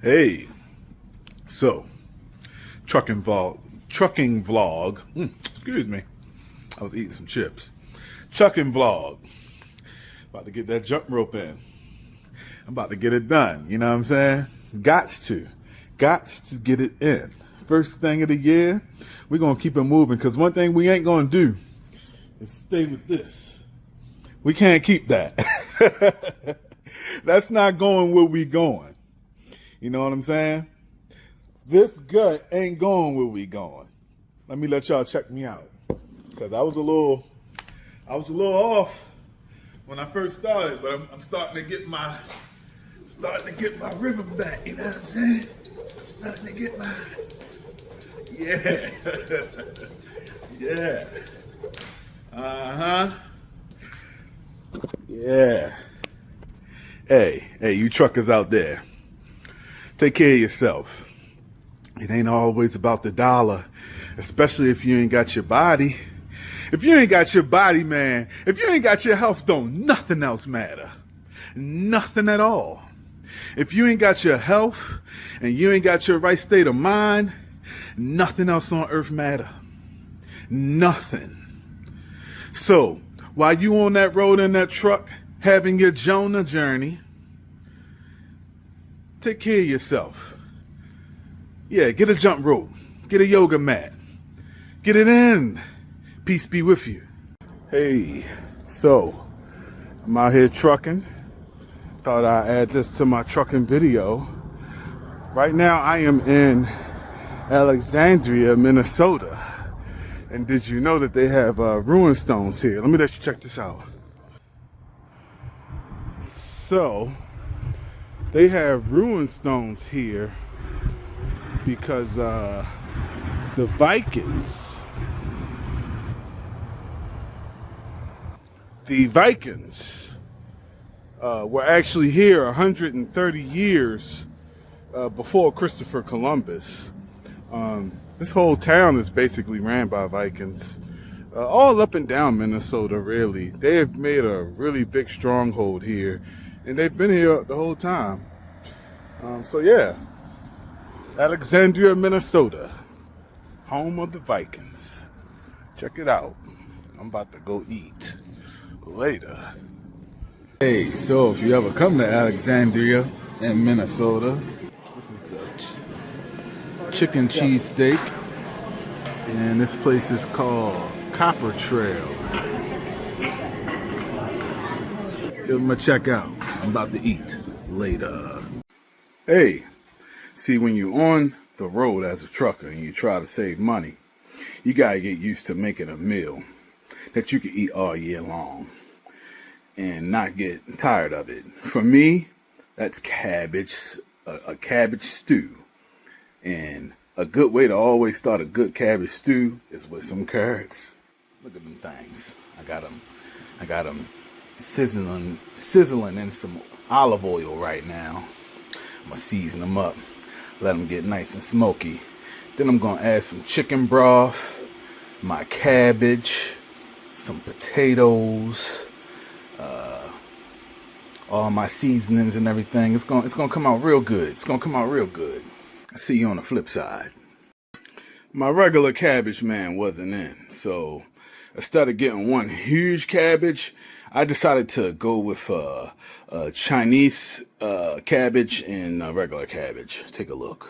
Hey, so trucking vlog. Excuse me, I was eating some chips. Trucking vlog. About to get that jump rope in. I'm about to get it done. You know what I'm saying? Gots to get it in. First thing of the year, we're gonna keep it moving. Cause one thing we ain't gonna do is stay with this. We can't keep that. That's not going where we going. You know what I'm saying? This gut ain't going where we going. Let me let y'all check me out. Cause I was a little off when I first started, but I'm starting to get my rhythm back. You know what I'm saying? Starting to get my yeah. Yeah. Hey, you truckers out there. Take care of yourself. It ain't always about the dollar, especially if you ain't got your body. If you ain't got your body, man, if you ain't got your health, don't nothing else matter. Nothing at all. If you ain't got your health and you ain't got your right state of mind, nothing else on earth matter. Nothing. So, while you on that road in that truck, having your Jonah journey, take care of yourself. Yeah, get a jump rope. Get a yoga mat. Get it in. Peace be with you. Hey, so I'm out here trucking. Thought I'd add this to my trucking video. Right now I am in Alexandria, Minnesota. And did you know that they have ruin stones here? Let me let you check this out. So, they have ruin stones here because the Vikings were actually here 130 years before Christopher Columbus. This whole town is basically ran by Vikings. All up and down Minnesota, really. They have made a really big stronghold here, and they've been here the whole time. So yeah, Alexandria, Minnesota, home of the Vikings. Check it out. I'm about to go eat later. Hey, so if you ever come to Alexandria in Minnesota, this is the chicken cheese steak, and this place is called Copper Trail. Give them a check out. I'm about to eat later. Hey, see, when you're on the road as a trucker and you try to save money, you gotta get used to making a meal that you can eat all year long and not get tired of it. For me, that's cabbage, a cabbage stew. And a good way to always start a good cabbage stew is with some carrots. Look at them things. I got them sizzling in some olive oil right now. I'm gonna season them up, let them get nice and smoky. Then I'm gonna add some chicken broth, my cabbage, some potatoes, all my seasonings and everything. It's gonna come out real good. It's gonna come out real good. I see you on the flip side. My regular cabbage, man, wasn't in, so instead of getting one huge cabbage, I decided to go with Chinese cabbage and regular cabbage. Take a look.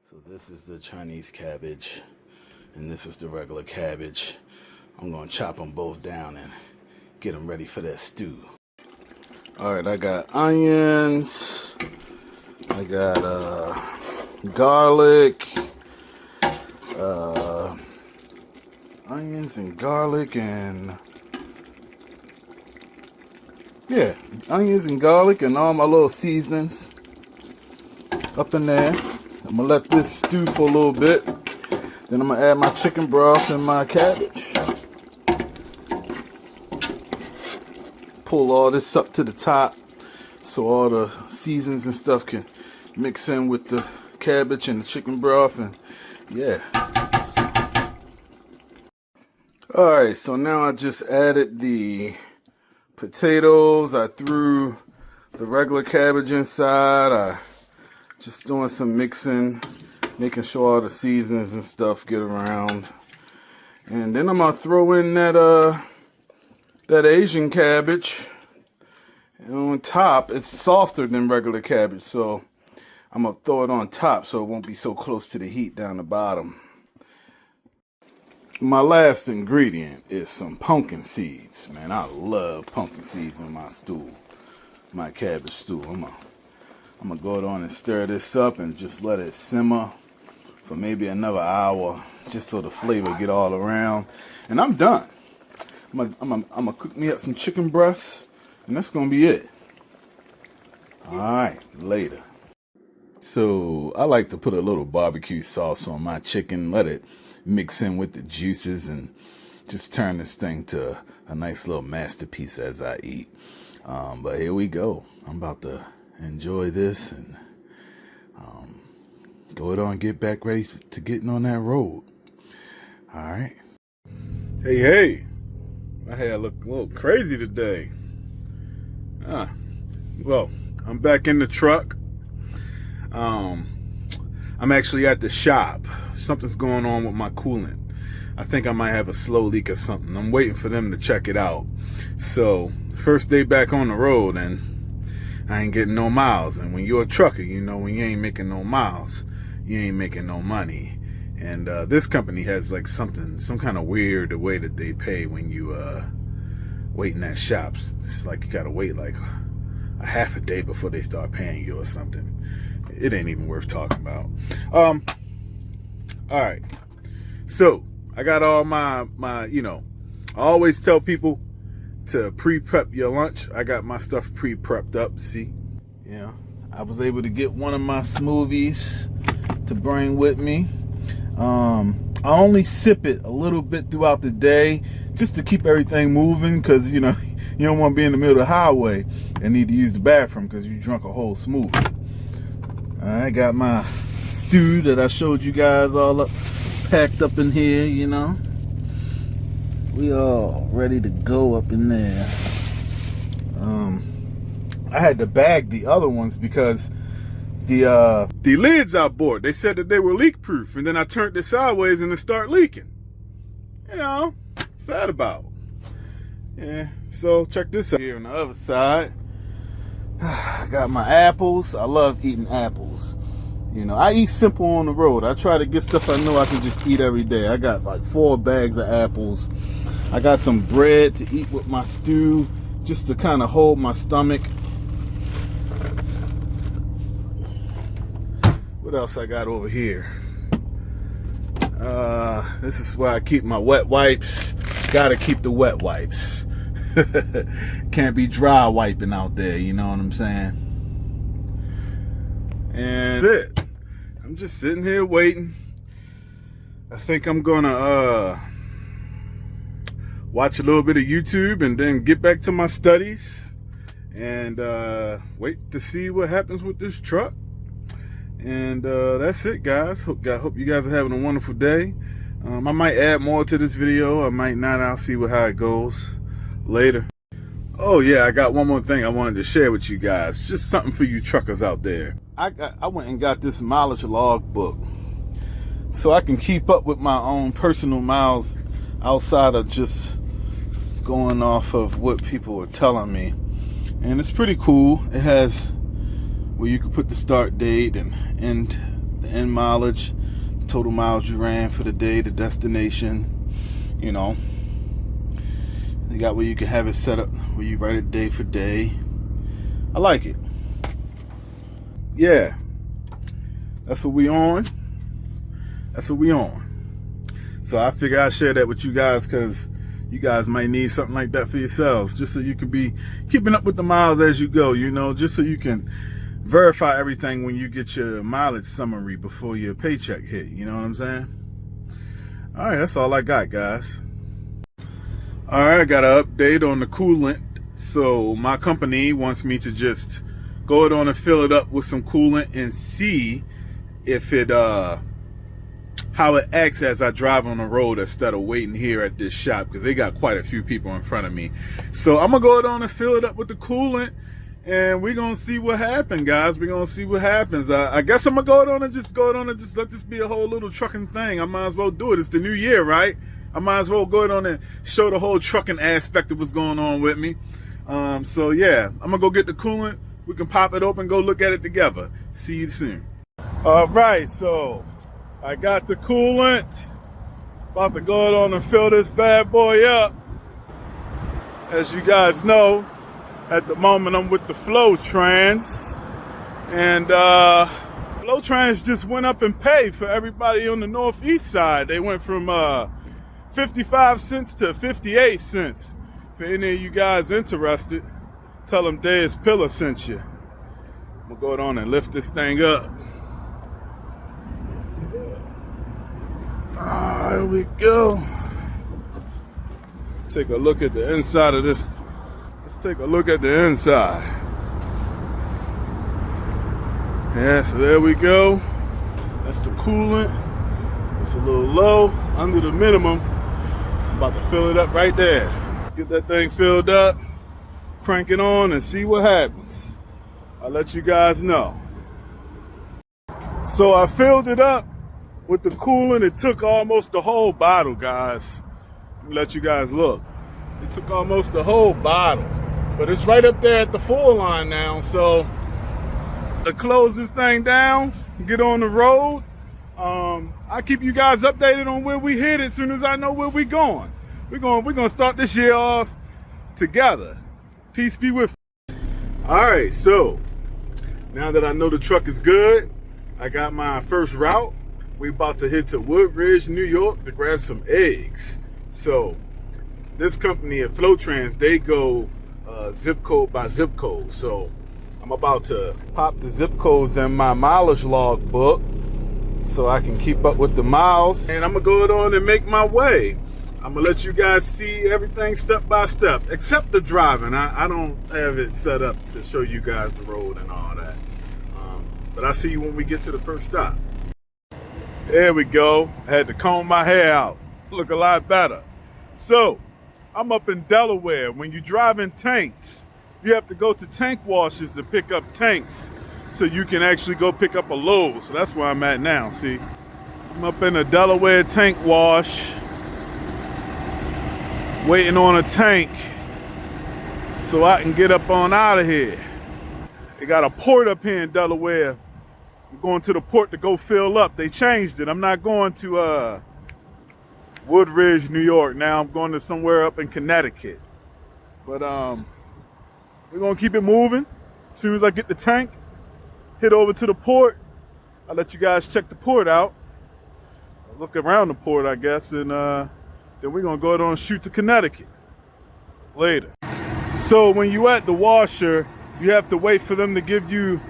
So this is the Chinese cabbage, and this is the regular cabbage. I'm gonna chop them both down and get them ready for that stew. All right, I got onions. I got garlic. Onions and garlic and yeah, onions and garlic and all my little seasonings up in there. I'm gonna let this stew for a little bit. Then I'm gonna add my chicken broth and my cabbage. Pull all this up to the top so all the seasons and stuff can mix in with the cabbage and the chicken broth, and yeah. Alright, so now I just added the potatoes. I threw the regular cabbage inside. I Just doing some mixing, making sure all the seasonings and stuff get around. And then I'm gonna throw in that Asian cabbage. And on top, it's softer than regular cabbage, so I'm gonna throw it on top so it won't be so close to the heat down the bottom. My last ingredient is some pumpkin seeds. Man, I love pumpkin seeds in my stew, my cabbage stew. I'm gonna go on and stir this up and just let it simmer for maybe another hour, just so the flavor get all around. And I'm done. I'm gonna cook me up some chicken breasts, and that's gonna be it. All right, later. So I like to put a little barbecue sauce on my chicken, let it mix in with the juices, and just turn this thing to a nice little masterpiece as I eat. But here we go. I'm about to enjoy this and go on and get back ready to getting on that road. All right. Hey, my hair look a little crazy today. Well, I'm back in the truck. I'm actually at the shop. Something's going on with my coolant. I think I might have a slow leak or something. I'm waiting for them to check it out. So, first day back on the road, and I ain't getting no miles. And when you're a trucker, you know, when you ain't making no miles, you ain't making no money. And this company has like some kind of weird way that they pay when you waiting at shops. It's like you gotta wait like a half a day before they start paying you or something. It ain't even worth talking about. All right. So I got all my I always tell people to pre-prep your lunch. I got my stuff pre-prepped up. See, I was able to get one of my smoothies to bring with me. I only sip it a little bit throughout the day just to keep everything moving, because you don't want to be in the middle of the highway and need to use the bathroom because you drunk a whole smoothie. I got my stew that I showed you guys all up, packed up in here, We all ready to go up in there. I had to bag the other ones because the lids I bought, they said that they were leak proof, and then I turned it sideways and it started leaking. Sad about. Yeah, so check this out. Here on the other side, I got my apples. I love eating apples. I eat simple on the road. I try to get stuff I know I can just eat every day. I got like 4 bags of apples. I got some bread to eat with my stew, just to kind of hold my stomach. What else I got over here? This is where I keep my wet wipes. Gotta keep the wet wipes. Can't be dry wiping out there, you know what I'm saying? And that's it. I'm just sitting here waiting. I think I'm gonna watch a little bit of YouTube and then get back to my studies and wait to see what happens with this truck. And that's it, guys. Hope you guys are having a wonderful day. I might add more to this video. I might not. I'll see how it goes later. Oh yeah, I got one more thing I wanted to share with you guys. Just something for you truckers out there. I went and got this mileage log book so I can keep up with my own personal miles outside of just going off of what people are telling me. And it's pretty cool. It has where you can put the start date and the end mileage, the total miles you ran for the day, the destination. You got where you can have it set up where you write it day for day. I like it. Yeah, that's what we on. So I figure I'll share that with you guys, because you guys might need something like that for yourselves, just so you can be keeping up with the miles as you go, just so you can verify everything when you get your mileage summary before your paycheck hit. You know what I'm saying? All right, that's all I got, guys. All right, I got an update on the coolant. So my company wants me to just go on and fill it up with some coolant and see if it how it acts as I drive on the road instead of waiting here at this shop, because they got quite a few people in front of me. So I'm gonna go on and fill it up with the coolant and we're gonna see what happens, guys. We're gonna see what happens. I guess I'm gonna go on and just let this be a whole little trucking thing. I might as well do it. It's the new year, right? I might as well go on and show the whole trucking aspect of what's going on with me. So yeah, I'm gonna go get the coolant. We can pop it open, go look at it together. See you soon. All right, so I got the coolant. About to go on and fill this bad boy up. As you guys know, at the moment I'm with the Flotrans, and Flotrans just went up in pay for everybody on the northeast side. They went from 55 cents to 58 cents. For any of you guys interested, tell them Dez Pillar sent you. I'm gonna go on and lift this thing up. Here we go. Take a look at the inside of this. Let's take a look at the inside. Yeah, so there we go. That's the coolant. It's a little low, under the minimum. I'm about to fill it up right there. Get that thing filled up, crank it on, and see what happens. I'll let you guys know. So I filled it up with the coolant. It took almost the whole bottle, guys. Let me let you guys look. It took almost the whole bottle. But it's right up there at the full line now. So to close this thing down, get on the road. I'll keep you guys updated on where we hit as soon as I know where we going. We're gonna start this year off together. Peace be with you. All right, so now that I know the truck is good, I got my first route. We about to head to Woodridge, New York to grab some eggs. So this company at Flotrans, they go zip code by zip code. So I'm about to pop the zip codes in my mileage log book so I can keep up with the miles. And I'm gonna go on and make my way. I'm gonna let you guys see everything step by step, except the driving. I don't have it set up to show you guys the road and all that. But I'll see you when we get to the first stop. There we go. I had to comb my hair out. Look a lot better. So, I'm up in Delaware. When you're driving tanks, you have to go to tank washes to pick up tanks so you can actually go pick up a load. So that's where I'm at now, see? I'm up in a Delaware tank wash, waiting on a tank so I can get up on out of here. They got a port up here in Delaware. I'm going to the port to go fill up. They changed it. I'm not going to Woodridge, New York now. I'm going to somewhere up in Connecticut. But we're going to keep it moving. As soon as I get the tank, head over to the port. I'll let you guys check the port out. Look around the port, I guess, and then we're going to go on and shoot to Connecticut later. So when you at the washer, you have to wait for them to give you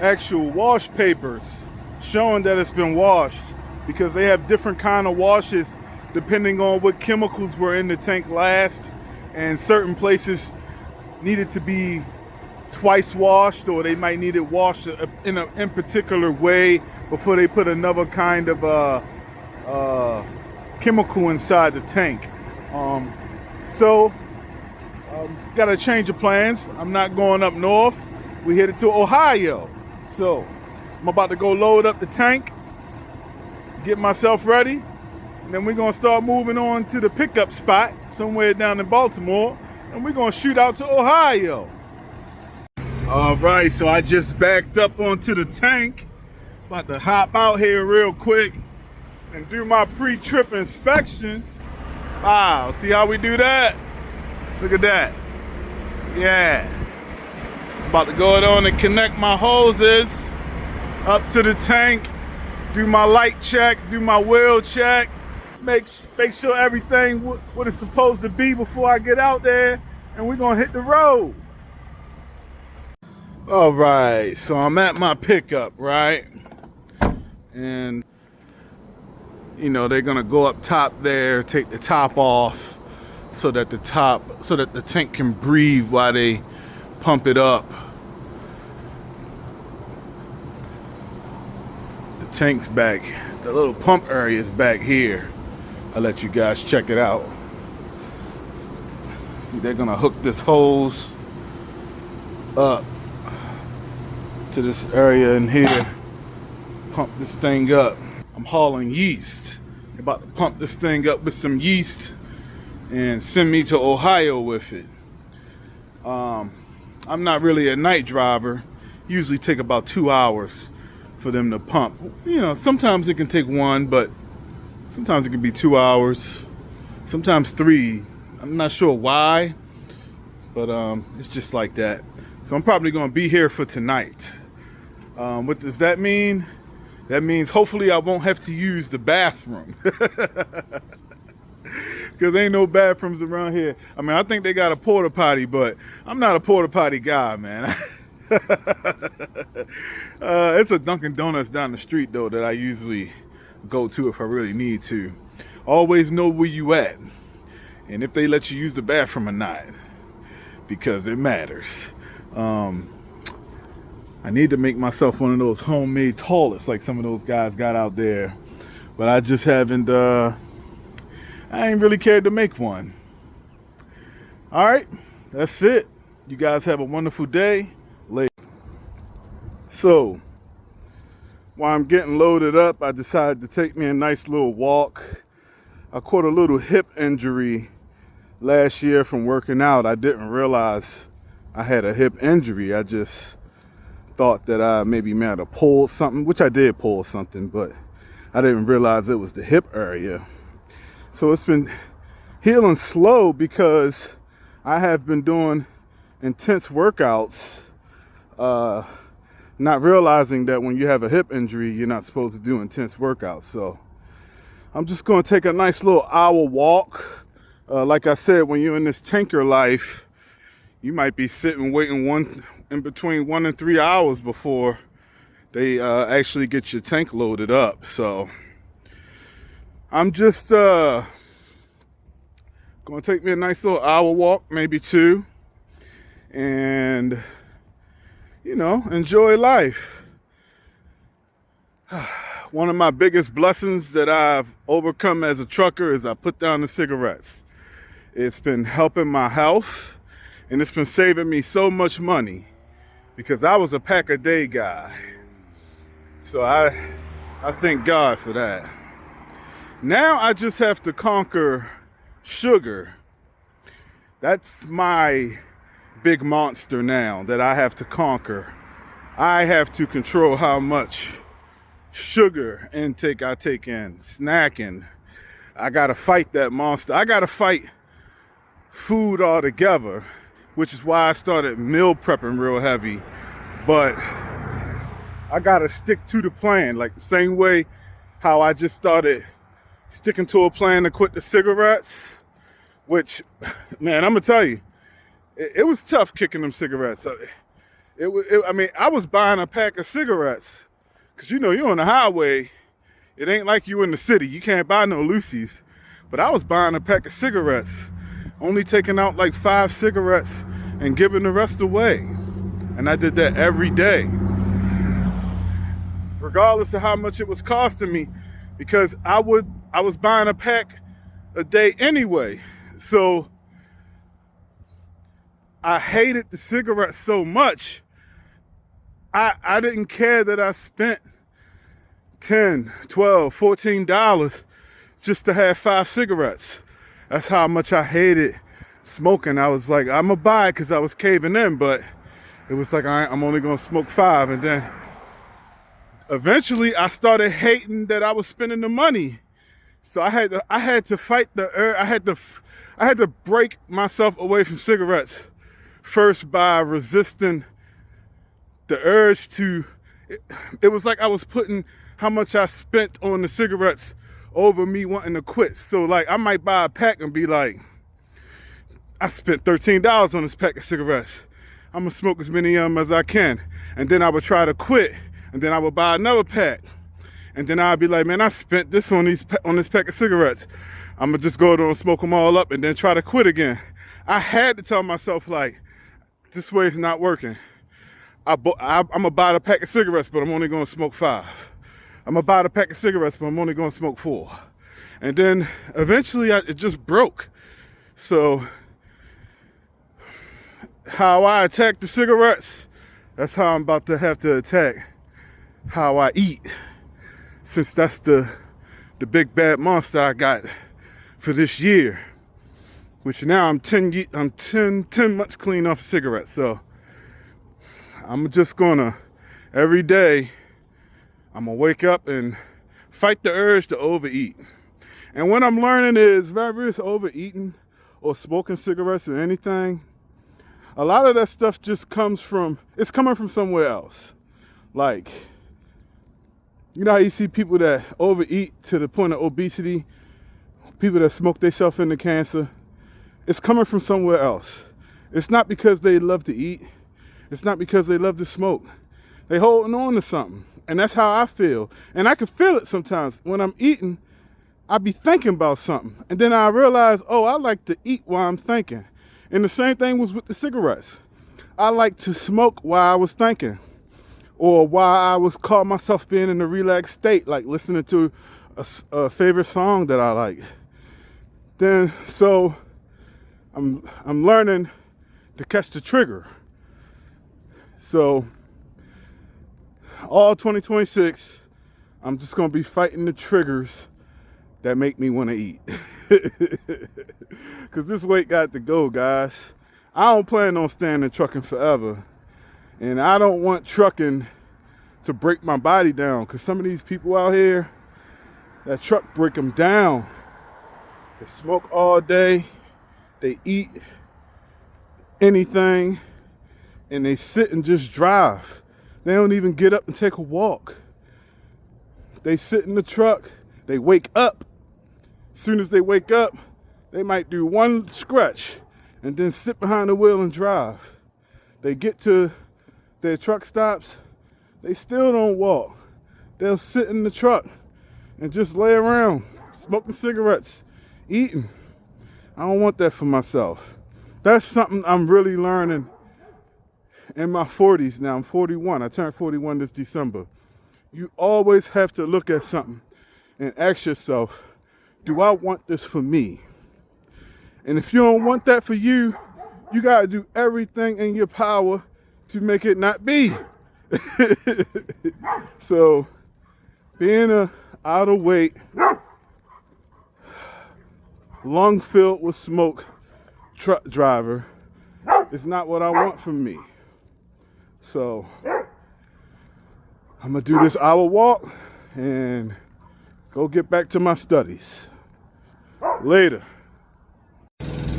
actual wash papers showing that it's been washed, because they have different kind of washes depending on what chemicals were in the tank last, and certain places needed to be twice washed, or they might need it washed in a particular way before they put another kind of chemical inside the tank. Got to change of plans. I'm not going up north. We headed to Ohio. So I'm about to go load up the tank, get myself ready, and then we're going to start moving on to the pickup spot somewhere down in Baltimore, and we're going to shoot out to Ohio. All right, so I just backed up onto the tank. About to hop out here real quick and do my pre-trip inspection. Wow, see how we do that? Look at that. Yeah. About to go on and connect my hoses up to the tank, do my light check, do my wheel check, make sure everything what it's supposed to be before I get out there, and we're gonna hit the road. All right, so I'm at my pickup, right? And you know, they're gonna go up top there, take the top off so that the tank can breathe while they pump it up. The tank's back, the little pump area is back here. I'll let you guys check it out. See, they're gonna hook this hose up to this area in here, pump this thing up. I'm hauling yeast. I'm about to pump this thing up with some yeast and send me to Ohio with it. I'm not really a night driver. Usually take about 2 hours for them to pump. You know, sometimes it can take 1, but sometimes it can be 2 hours, sometimes 3. I'm not sure why, but it's just like that. So I'm probably going to be here for tonight. What does that mean? That means hopefully I won't have to use the bathroom. Because ain't no bathrooms around here. I mean, I think they got a porta potty, but I'm not a porta potty guy, man. It's a Dunkin' Donuts down the street, though, that I usually go to if I really need to. Always know where you at and if they let you use the bathroom or not, because it matters. I need to make myself one of those homemade toilets like some of those guys got out there, but I just haven't, I ain't really cared to make one. All right, that's it. You guys have a wonderful day. Later. So, while I'm getting loaded up, I decided to take me a nice little walk. I caught a little hip injury last year from working out. I didn't realize I had a hip injury. I just thought that I maybe might have pulled something, which I did pull something, but I didn't realize it was the hip area. So it's been healing slow because I have been doing intense workouts, not realizing that when you have a hip injury, you're not supposed to do intense workouts. So I'm just going to take a nice little hour walk. Like I said, when you're in this tanker life, you might be sitting waiting in between 1 and 3 hours before they actually get your tank loaded up. So I'm just going to take me a nice little hour walk, maybe 2, and, you know, enjoy life. One of my biggest blessings that I've overcome as a trucker is I put down the cigarettes. It's been helping my health, and it's been saving me so much money because I was a pack a day guy. So I thank God for that. Now I just have to conquer sugar. That's my big monster now that I have to conquer. I have to control how much sugar intake I take in, snacking. I gotta fight that monster. I gotta fight food altogether, which is why I started meal prepping real heavy. But I gotta stick to the plan, like the same way how I just started sticking to a plan to quit the cigarettes, which, man, I'm gonna tell you, it was tough kicking them cigarettes. I mean, I was buying a pack of cigarettes, because, you know, you're on the highway. It ain't like you in the city. You can't buy no Lucy's. But I was buying a pack of cigarettes, only taking out like 5 cigarettes and giving the rest away. And I did that every day, regardless of how much it was costing me, because I was buying a pack a day anyway. So I hated the cigarettes so much, I didn't care that I spent $10, $12, $14 just to have 5 cigarettes. That's how much I hated smoking. I was like, I'm gonna buy it because I was caving in, but it was like, I'm only gonna smoke 5. And then eventually I started hating that I was spending the money. So I had to fight the urge. I had to break myself away from cigarettes first by resisting the urge to. It was like I was putting how much I spent on the cigarettes over me wanting to quit. So like I might buy a pack and be like, I spent $13 on this pack of cigarettes. I'm gonna smoke as many of them as I can. And then I would try to quit, and then I would buy another pack. And then I'd be like, man, I spent this on this pack of cigarettes. I'm gonna just go there and smoke them all up and then try to quit again. I had to tell myself, like, this way is not working. I'm gonna buy the pack of cigarettes, but I'm only gonna smoke 5. I'm gonna buy the pack of cigarettes, but I'm only gonna smoke 4. And then eventually it just broke. So how I attack the cigarettes, that's how I'm about to have to attack how I eat. Since that's the big bad monster I got for this year. Which now I'm 10 months clean off of cigarettes. So I'm just gonna, every day, I'm gonna wake up and fight the urge to overeat. And what I'm learning is, whether it's overeating or smoking cigarettes or anything, a lot of that stuff just comes from, it's coming from somewhere else. Like, you know how you see people that overeat to the point of obesity, people that smoke themselves into cancer? It's coming from somewhere else. It's not because they love to eat. It's not because they love to smoke. They holding on to something. And that's how I feel. And I can feel it sometimes. When I'm eating, I be thinking about something. And then I realize, oh, I like to eat while I'm thinking. And the same thing was with the cigarettes. I like to smoke while I was thinking. Or while I was caught myself being in a relaxed state, like listening to a favorite song that I like. Then, so I'm learning to catch the trigger. So all 2026, I'm just gonna be fighting the triggers that make me want to eat. Cause this weight got to go, guys. I don't plan on staying in trucking forever. And I don't want trucking to break my body down. Cause some of these people out here, that truck break them down. They smoke all day. They eat anything. And they sit and just drive. They don't even get up and take a walk. They sit in the truck. They wake up. As soon as they wake up, they might do one scratch and then sit behind the wheel and drive. They get to their truck stops. They still don't walk. They'll sit in the truck and just lay around, smoking cigarettes, eating. I don't want that for myself. That's something I'm really learning in my 40s now. I'm 41. I turned 41 this December. You always have to look at something and ask yourself, do I want this for me? And if you don't want that for you, you got to do everything in your power to make it not be. So, being a out of weight, lung filled with smoke truck driver is not what I want for me. So, I'm going to do this hour walk and go get back to my studies. Later.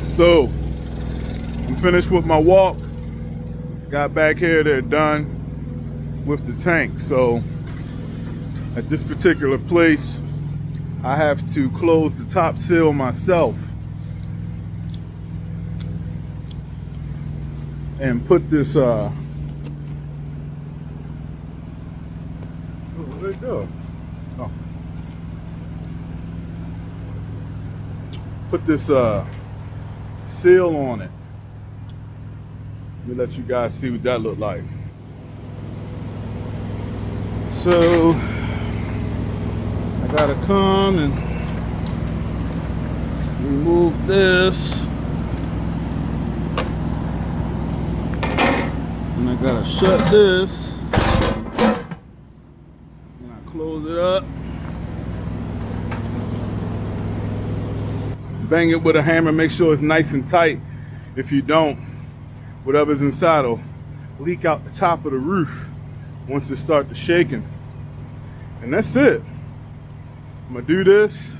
So, I'm finished with my walk. Got back here, they're done with the tank. So, at this particular place, I have to close the top seal myself and put this where'd it go? Oh. Put this seal on it. Let me let you guys see what that looked like. So I gotta come and remove this, and I gotta shut this, and I close it up, bang it with a hammer, make sure it's nice and tight. If you don't, whatever's inside will leak out the top of the roof once it starts to shaking. And that's it. I'm gonna do this,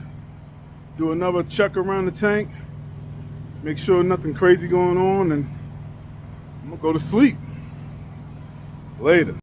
do another check around the tank, make sure nothing crazy going on, and I'm gonna go to sleep. Later.